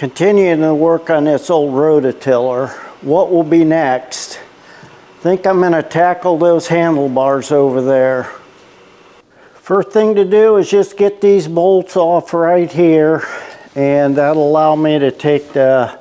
Continuing to work on this old rototiller, what will be next? I think I'm going to tackle those handlebars over there. First thing to do is just get these bolts off right here, and that'll allow me to take the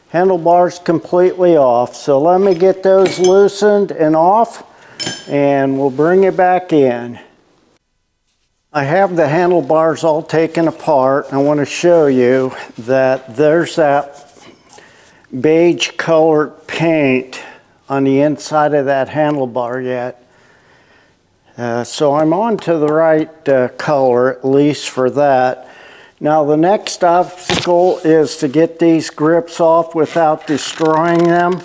handlebars completely off. So let me get those loosened and off, and we'll bring it back in. I have the handlebars all taken apart. I want to show you that there's that beige colored paint on the inside of that handlebar yet. So I'm on to the right color, at least for that. Now the next obstacle is to get these grips off without destroying them.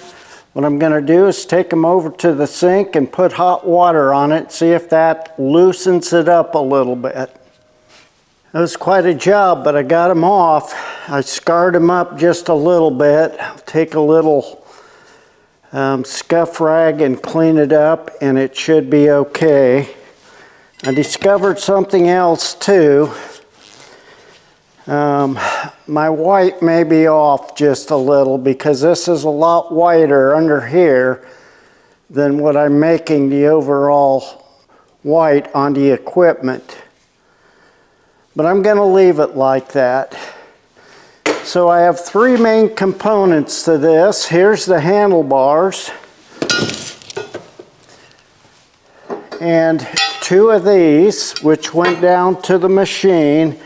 What I'm going to do is take them over to the sink and put hot water on it, see if that loosens it up a little bit. It was quite a job, but I got them off. I scarred them up just a little bit. I'll take a little scuff rag and clean it up, and it should be okay. I discovered something else too. My white may be off just a little because this is a lot whiter under here than what I'm making the overall white on the equipment. But I'm going to leave it like that. So I have three main components to this. Here's the handlebars and two of these, which went down to the machine.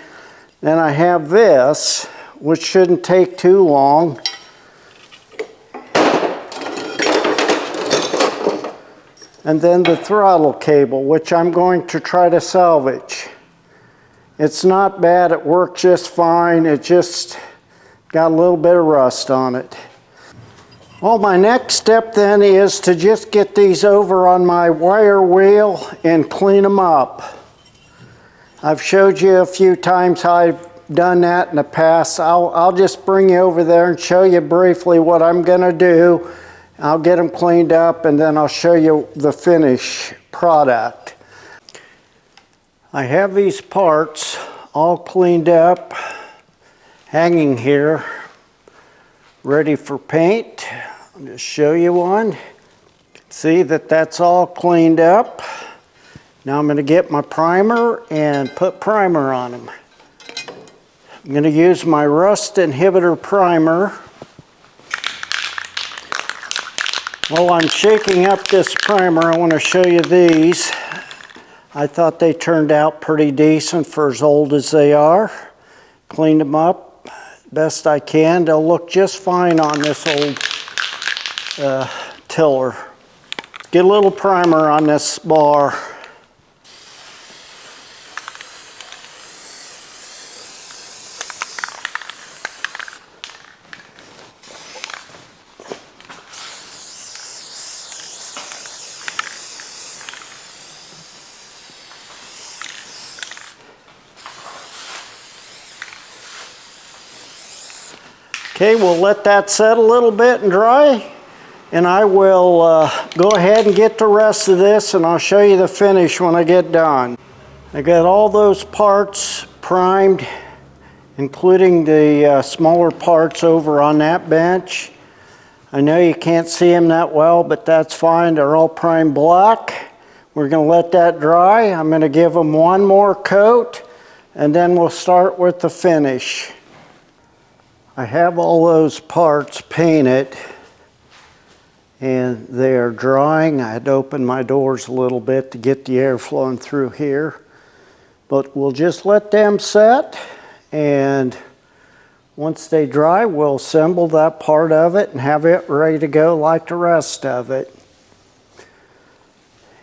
Then I have this, which shouldn't take too long. And then the throttle cable, which I'm going to try to salvage. It's not bad, it worked just fine. It just got a little bit of rust on it. Well, my next step then is to just get these over on my wire wheel and clean them up. I've showed you a few times how I've done that in the past. I'll just bring you over there and show you briefly what I'm going to do. I'll get them cleaned up, and then I'll show you the finished product. I have these parts all cleaned up, hanging here, ready for paint. I'll just show you one. You can see that that's all cleaned up. Now I'm going to get my primer and put primer on them. I'm going to use my rust inhibitor primer. While I'm shaking up this primer, I want to show you these. I thought they turned out pretty decent for as old as they are. Cleaned them up best I can. They'll look just fine on this old tiller. Get a little primer on this bar. Okay, we'll let that set a little bit and dry, and I will go ahead and get the rest of this, and I'll show you the finish when I get done. I got all those parts primed, including the smaller parts over on that bench. I know you can't see them that well, but that's fine. They're all primed black. We're going to let that dry. I'm going to give them one more coat, and then we'll start with the finish. I have all those parts painted, and they are drying. I had to open my doors a little bit to get the air flowing through here. But we'll just let them set, and once they dry, we'll assemble that part of it and have it ready to go like the rest of it.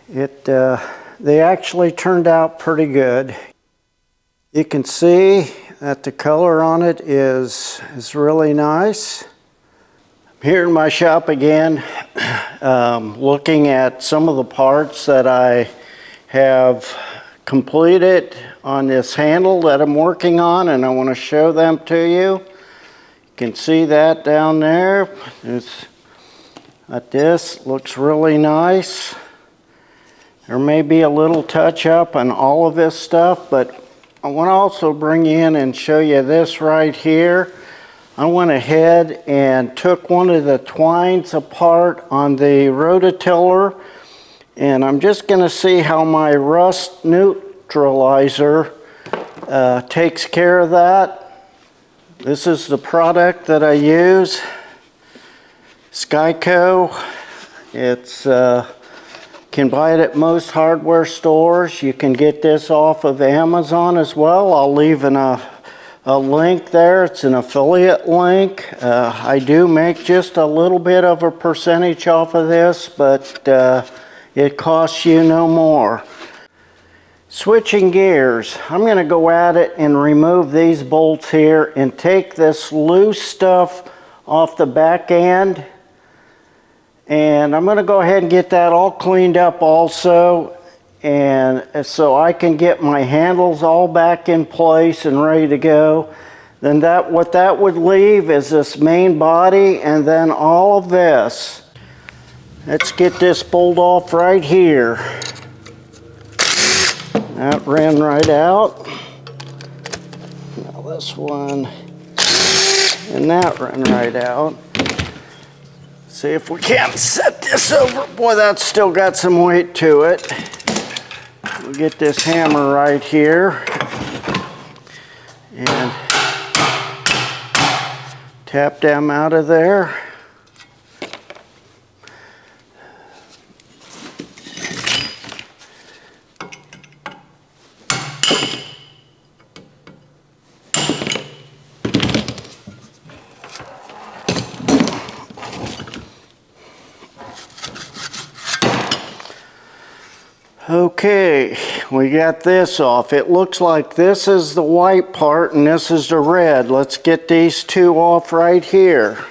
They actually turned out pretty good. You can see that the color on it is really nice. I'm here in my shop again, looking at some of the parts that I have completed on this handle that I'm working on, and I want to show them to you. You can see that down there. This looks really nice. There may be a little touch up on all of this stuff, but I want to also bring in and show you this right here. I went ahead and took one of the twines apart on the rototiller, and I'm just going to see how my rust neutralizer takes care of that. This is the product that I use, Skyco. It's can buy it at most hardware stores. You can get this off of Amazon as well. I'll leave a link there. It's an affiliate link. I do make just a little bit of a percentage off of this, but it costs you no more. Switching gears, I'm going to go at it and remove these bolts here and take this loose stuff off the back end. And I'm going to go ahead and get that all cleaned up also, and so I can get my handles all back in place and ready to go. Then what that would leave is this main body and then all of this. Let's get this bolt off right here. That ran right out. Now this one, and that ran right out. See if we can't set this over. Boy, that's still got some weight to it. We'll get this hammer right here and tap them out of there. Okay, we got this off. It looks like this is the white part and this is the red. Let's get these two off right here.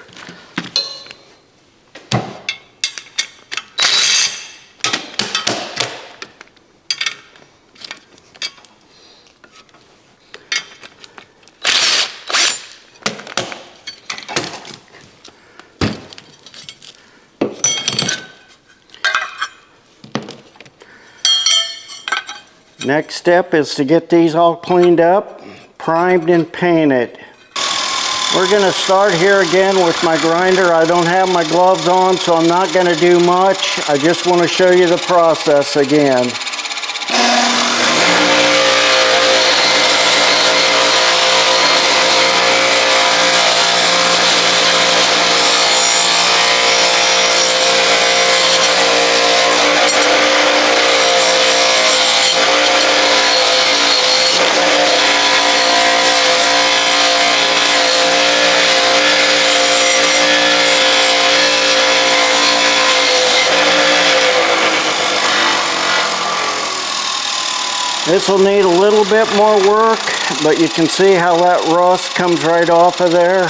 Next step is to get these all cleaned up, primed and painted. We're going to start here again with my grinder. I don't have my gloves on, so I'm not going to do much. I just want to show you the process again. This will need a little bit more work, but you can see how that rust comes right off of there.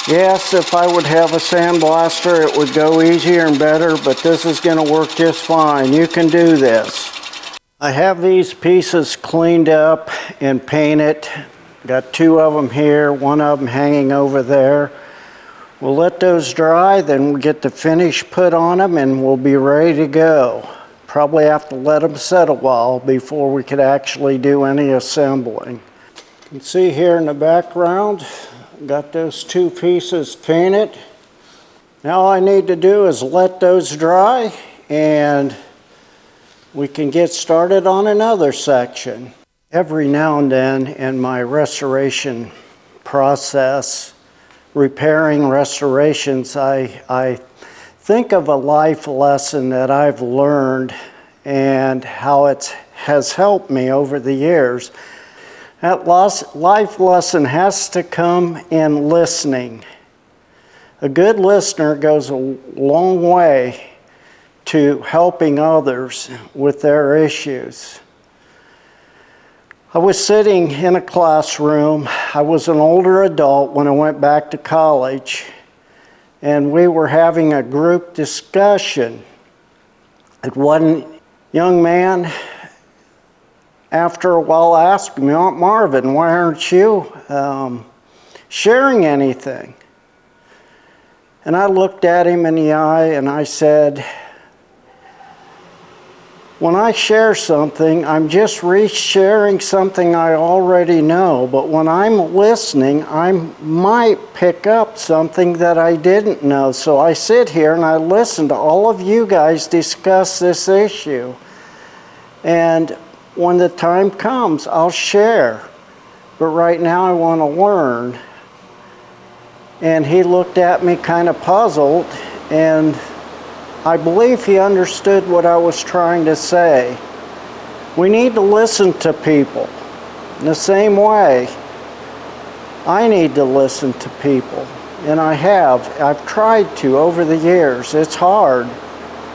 Yes, if I would have a sandblaster, it would go easier and better, but this is going to work just fine. You can do this. I have these pieces cleaned up and painted. Got two of them here, one of them hanging over there. We'll let those dry, then we'll get the finish put on them and we'll be ready to go. Probably have to let them set a while before we could actually do any assembling. You can see here in the background, got those two pieces painted. Now all I need to do is let those dry and we can get started on another section. Every now and then in my restoration process, repairing restorations, I think of a life lesson that I've learned and how it has helped me over the years. That life lesson has to come in listening. A good listener goes a long way to helping others with their issues. I was sitting in a classroom. I was an older adult when I went back to college, and we were having a group discussion. And one young man, after a while, asked me, "Aunt Marvin, why aren't you sharing anything?" And I looked at him in the eye and I said, When I share something, I'm just re-sharing something I already know, but when I'm listening, I might pick up something that I didn't know. So I sit here and I listen to all of you guys discuss this issue. And when the time comes, I'll share. But right now I want to learn. And he looked at me kind of puzzled, and I believe he understood what I was trying to say. We need to listen to people. In the same way, I need to listen to people. And I have. I've tried to over the years. It's hard.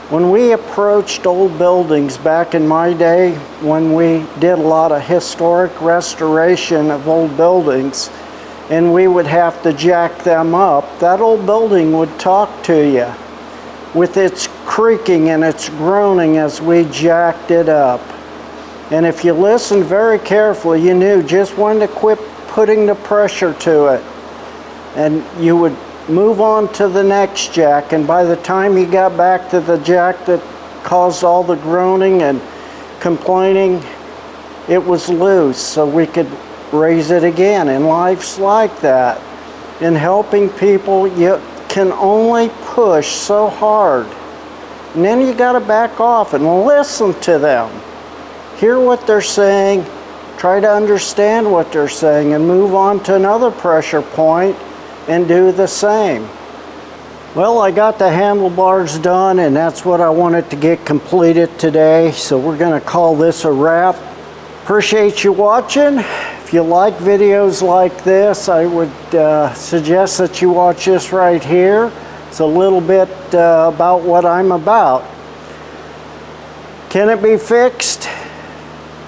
When we approached old buildings back in my day, when we did a lot of historic restoration of old buildings, and we would have to jack them up, that old building would talk to you with its creaking and its groaning as we jacked it up. And if you listened very carefully, you knew just when to quit putting the pressure to it. And you would move on to the next jack, and by the time you got back to the jack that caused all the groaning and complaining, it was loose, so we could raise it again. And life's like that. In helping people, you can only push so hard, and then you got to back off and listen to them, hear what they're saying, try to understand what they're saying, and move on to another pressure point and do the same. Well, I got the handlebars done, and that's what I wanted to get completed today, so we're going to call this a wrap. Appreciate you watching. If you like videos like this, I would suggest that you watch this right here. It's a little bit about what I'm about. Can it be fixed?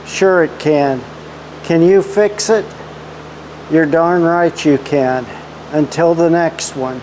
Sure it can. Can you fix it? You're darn right you can. Until the next one.